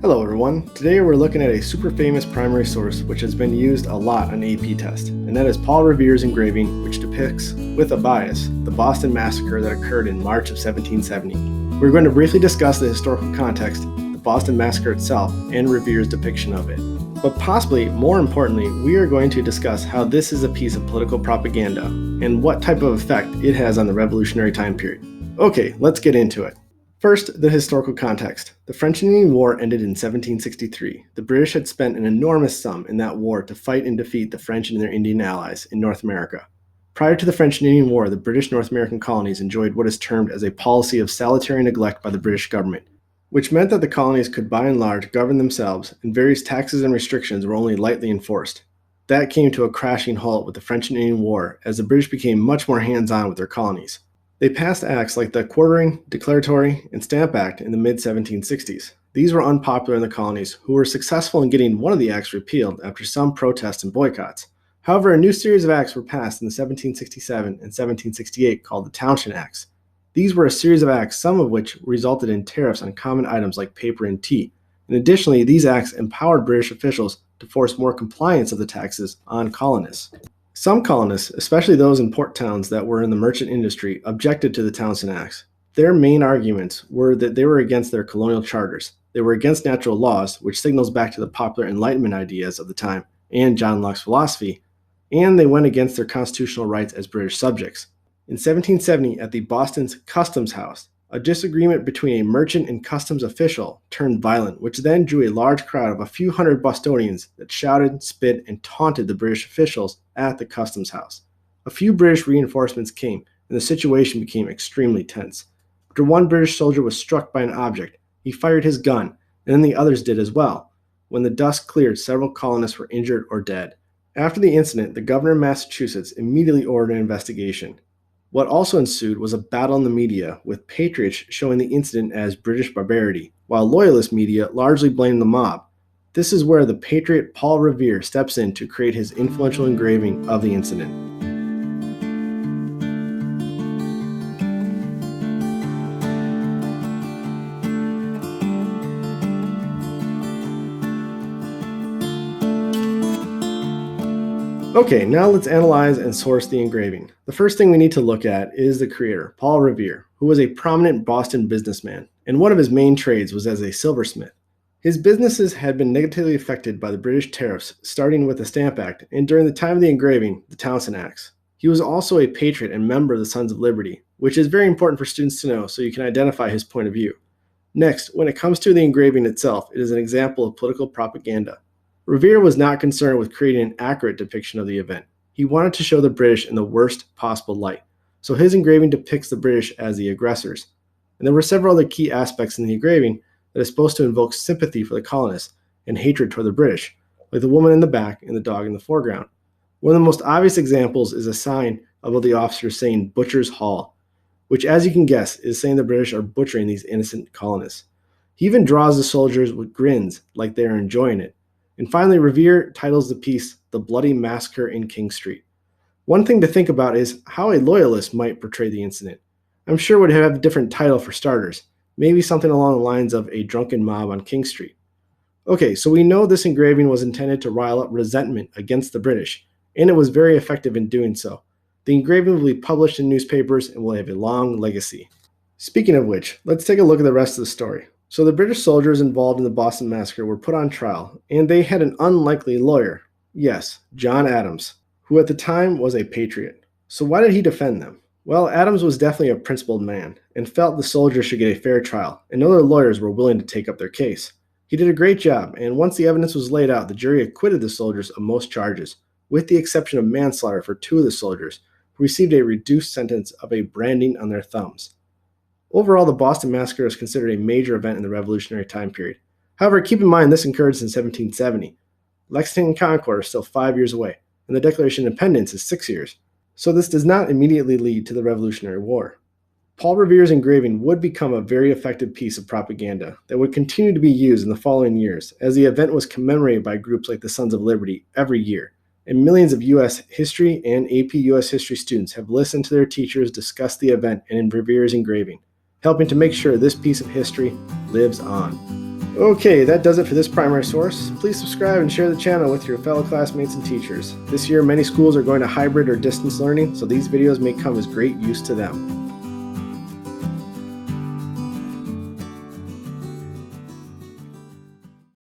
Hello everyone, today we're looking at a super famous primary source which has been used a lot on AP test, and that is Paul Revere's engraving which depicts, with a bias, the Boston Massacre that occurred in March of 1770. We're going to briefly discuss the historical context, the Boston Massacre itself, and Revere's depiction of it. But possibly, more importantly, we are going to discuss how this is a piece of political propaganda and what type of effect it has on the revolutionary time period. Okay, let's get into it. First, the historical context. The French and Indian War ended in 1763. The British had spent an enormous sum in that war to fight and defeat the French and their Indian allies in North America. Prior to the French and Indian War, the British North American colonies enjoyed what is termed as a policy of salutary neglect by the British government, which meant that the colonies could by and large govern themselves, and various taxes and restrictions were only lightly enforced. That came to a crashing halt with the French and Indian War, as the British became much more hands-on with their colonies. They passed acts like the Quartering, Declaratory, and Stamp Act in the mid-1760s. These were unpopular in the colonies, who were successful in getting one of the acts repealed after some protests and boycotts. However, a new series of acts were passed in 1767 and 1768 called the Townshend Acts. These were a series of acts, some of which resulted in tariffs on common items like paper and tea. And additionally, these acts empowered British officials to force more compliance of the taxes on colonists. Some colonists, especially those in port towns that were in the merchant industry, objected to the Townshend Acts. Their main arguments were that they were against their colonial charters. They were against natural laws, which signals back to the popular Enlightenment ideas of the time and John Locke's philosophy, and they went against their constitutional rights as British subjects. In 1770, at the Boston's Customs House, a disagreement between a merchant and customs official turned violent, which then drew a large crowd of a few hundred Bostonians that shouted, spit, and taunted the British officials at the Customs House. A few British reinforcements came, and the situation became extremely tense. After one British soldier was struck by an object, he fired his gun, and then the others did as well. When the dust cleared, several colonists were injured or dead. After the incident, the governor of Massachusetts immediately ordered an investigation. What also ensued was a battle in the media, with patriots showing the incident as British barbarity, while loyalist media largely blamed the mob. This is where the patriot Paul Revere steps in to create his influential engraving of the incident. Okay, now let's analyze and source the engraving. The first thing we need to look at is the creator, Paul Revere, who was a prominent Boston businessman, and one of his main trades was as a silversmith. His businesses had been negatively affected by the British tariffs, starting with the Stamp Act, and during the time of the engraving, the Townshend Acts. He was also a patriot and member of the Sons of Liberty, which is very important for students to know so you can identify his point of view. Next, when it comes to the engraving itself, it is an example of political propaganda. Revere was not concerned with creating an accurate depiction of the event. He wanted to show the British in the worst possible light, so his engraving depicts the British as the aggressors. And there were several other key aspects in the engraving that is supposed to invoke sympathy for the colonists and hatred toward the British, like the woman in the back and the dog in the foreground. One of the most obvious examples is a sign above the officers saying Butcher's Hall, which, as you can guess, is saying the British are butchering these innocent colonists. He even draws the soldiers with grins like they are enjoying it. And finally, Revere titles the piece The Bloody Massacre in King Street. One thing to think about is how a loyalist might portray the incident. I'm sure it would have a different title for starters, maybe something along the lines of A Drunken Mob on King Street. Okay, so we know this engraving was intended to rile up resentment against the British, and it was very effective in doing so. The engraving will be published in newspapers and will have a long legacy. Speaking of which, let's take a look at the rest of the story. So the British soldiers involved in the Boston Massacre were put on trial, and they had an unlikely lawyer. Yes, John Adams, who at the time was a patriot. So why did he defend them? Well, Adams was definitely a principled man, and felt the soldiers should get a fair trial, and other lawyers were willing to take up their case. He did a great job, and once the evidence was laid out, the jury acquitted the soldiers of most charges, with the exception of manslaughter for two of the soldiers, who received a reduced sentence of a branding on their thumbs. Overall, the Boston Massacre is considered a major event in the Revolutionary time period. However, keep in mind this occurred in 1770. Lexington and Concord are still 5 years away, and the Declaration of Independence is 6 years. So this does not immediately lead to the Revolutionary War. Paul Revere's engraving would become a very effective piece of propaganda that would continue to be used in the following years, as the event was commemorated by groups like the Sons of Liberty every year, and millions of U.S. history and AP U.S. history students have listened to their teachers discuss the event and in Revere's engraving, helping to make sure this piece of history lives on. Okay, that does it for this primary source. Please subscribe and share the channel with your fellow classmates and teachers. This year, many schools are going to hybrid or distance learning, so these videos may come as great use to them.